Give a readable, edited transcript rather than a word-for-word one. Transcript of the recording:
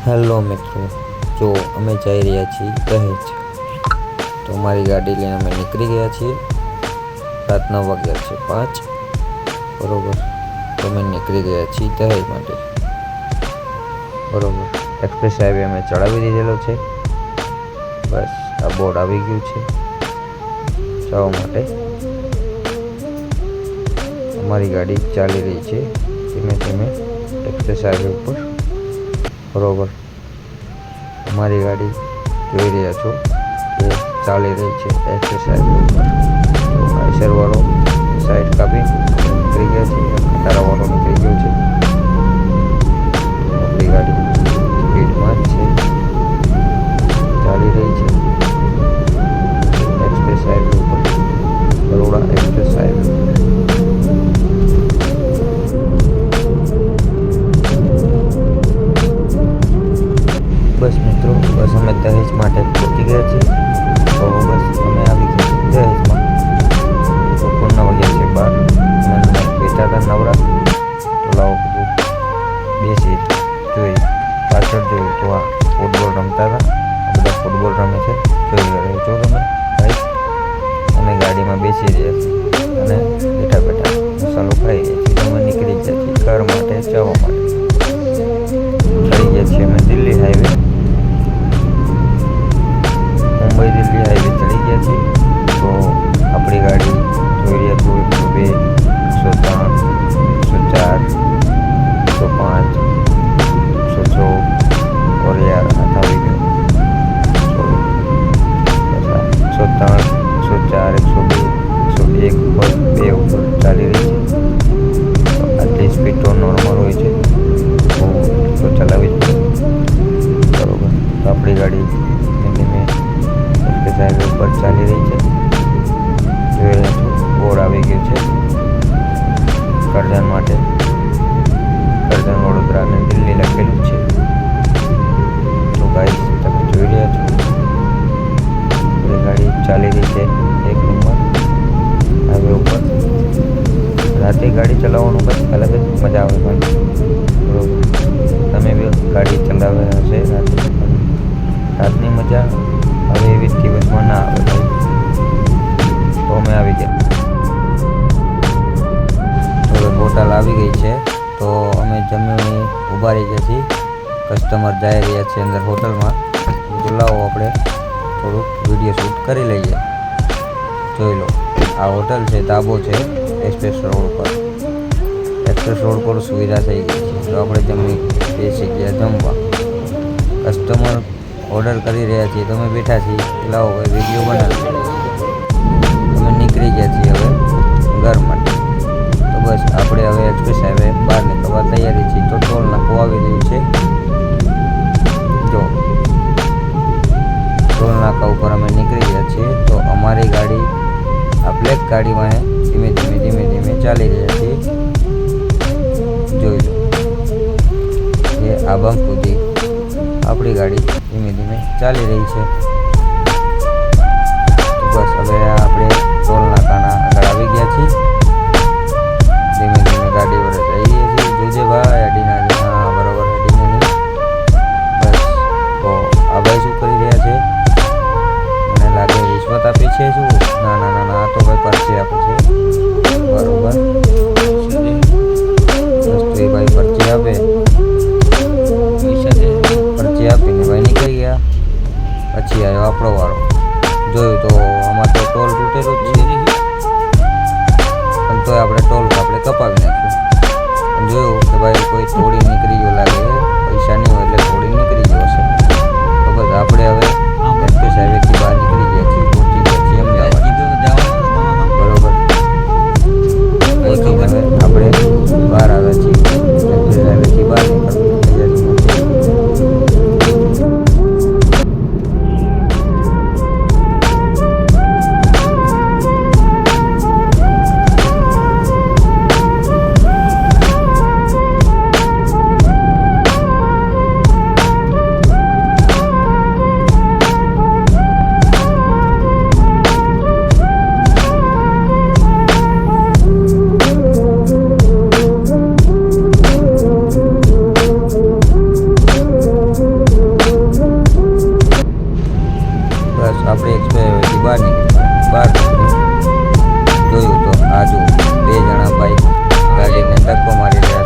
Hello મિત્રો, જો અમે જઈ રહ્યા છીએ દહેજ, તો મારી ગાડી લઈને અમે નીકળી ગયા છીએ. રાતના વાગ્યા છે 5 બરોબર. તો અમે નીકળી ગયા છીએ દહેજ માટે બરોબર. એક્સપ્રેસ હાઈવે અમે ચડાવી દીધેલો છે. બસ આ બોર્ડ આવી ગયું છે જવા માટે. અમારી ગાડી ચાલી રહી છે ધીમે ધીમે એક્સપ્રેસ હાઈવે ઉપર બરોબર. અમારી ગાડી જોઈ રહ્યા છો કે ચાલી રહી છે એક્સપ્રેસ હાઈવે ઉપર. તો આઈસરવાળો સાઈડ કાપી નીકળી ગયા છે, ખટારાવાળો નીકળી ગયો છે. આપણી ગાડી સ્પીડમાં જ છે, ચાલી રહી છે એક્સપ્રેસ હાઈવે ઉપર, બરોડા એક્સપ્રેસ હાઈવે ઉપર. બસ મિત્રો, બસ અમે દહેજ માટે પહોંચી ગયા છીએ. તો બસ અમે આવી ગયા દહેજમાં. બપોરના વાગ્યા છે 12. અમે બેઠા હતા નવરા, તો લાવો બધું બેસી જોઈ. પાછળ જોયું તો આ ફૂટબોલ રમતા હતા. આ બધા ફૂટબોલ રમે છે, જોઈ રહ્યો છો તમે ભાઈ. અમે ગાડીમાં બેસી રહ્યા છીએ અને બેઠા બેઠા મસાલો ખાઈ રહ્યા છીએ. અમે નીકળી ગયા છીએ ઘર માટે જવા માટે. ચડી ગયા છીએ અમે દિલ્હી હાઈવે, મુંબઈ દિલ્હી હાઈવે ચડી ગયા છીએ. તો આપણી ગાડી જોઈ રહ્યા છો 102, 103, 104, 105, 106 और यार हाथ આવી ગયો 103, 104, 102, 102 ઉપર ચાલી રહી છે. તો આટલી સ્પીડ તો નોર્મલ હોય છે, તો ચલાવી જ બરોબર. તો આપણી ગાડી ધીમે ધીમે એક્સપ્રેસ હાઈવે ઉપર ચાલી રહી છે. જોઈ રહ્યા છો બોર્ડ આવી ગયું છે કરજણ માટે. કરજણ વડોદરા અને દિલ્હી લખેલું છે. તો ગાઈસ તમે જોઈ રહ્યા છો આપણી ગાડી ચાલી રહી છે 1 નંબર હાઈવે ઉપર. રાતે ગાડી ચલાવવાનું કંઈક અલગ જ મજા આવે ભાઈ બરોબર. તમે બી ગાડી ચલાવ્યા હશે રાતે, પણ રાતની મજા હવે એવી દિવસમાં ના આવે ભાઈ. તો અમે આવી ગયા. હવે બોટલ આવી ગઈ છે, તો અમે જમીને ઊભા રહી ગયા છીએ. કસ્ટમર જઈ રહ્યા છે અંદર હોટલમાં. તો લાવો આપણે થોડુંક વિડીયો શૂટ કરી લઈએ. જોઈ લો, આ હોટલ છે, ધાબો છે એક્સપ્રેસ રોડ ઉપર. એક્સપ્રેસ રોડ પર સુવિધા થઈ ગઈ છે. તો આપણે જમી બેસી ગયા જમવા. કસ્ટમર ઓર્ડર કરી રહ્યા છીએ, તમે બેઠા છીએ. લાવો ભાઈ વિડીયો બનાવી. અમે નીકળી ગયા છીએ હવે ઘર માટે. તો બસ આપણે હવે એક્સપ્રેસ હાઈવે બહાર નીકળવા તૈયારી છીએ. તો ટોલ નાકું આવી રહ્યું છે. જો ટોલ નાકા ઉપર અમે નીકળી ગયા છીએ. તો અમારી ગાડી આ બ્લેક ગાડીમાં ધીમે ધીમે ધીમે ધીમે ચાલી રહ્યા છીએ. જોઈ લો એ આબમ સુધી આપણી ગાડી ધીમે ધીમે ચાલી રહી છે. બસ હવે આપણે ટોલ નાકાના આગળ આવી ગયા છીએ. ધીમે ધીમે ગાડી વડે જઈએ છીએ. જોજે ભાઈ અડીના જ. હા બરોબર, અડીને નહીં. બસ તો આ ભાઈ શું કરી રહ્યા છે? મને લાગે રિશ્વત આપી છે. શું? ના ના ના ના, આ તો ભાઈ પરચી આપે છે બરોબર. બસ તો એ ભાઈ પરચી આપે, પરચી આપીને ભાઈ નીકળી ગયા. પછી આવ્યો આપણો વારો. જોયું તો આમાં તો ટોલ તૂટેલો જ છે, પણ તોય આપણે ટોલ આપણે કપાવી નાખ્યું. જોયું કે ભાઈ કોઈ તોડી નીકળી ગયો લાગે, પૈસા નહીં હોય એટલે તોડી નીકળી ગયો હશે. તો બસ આપણે હવે એક્સપ્રેસ હાઈવેથી બહાર નીકળી ગયા છીએ. પહોંચી ગયા છીએ અમદાવાદ બરોબર. પહોંચીને હવે આપણે બહાર આવ્યા છીએ. એક્સપ્રેસ હાઈવેથી બહાર નીકળવાની તૈયારીમાં છે. બહાર જોયું તો આ જો બે જણા બાઈક ગાડીને ધક્કો મારી રહ્યા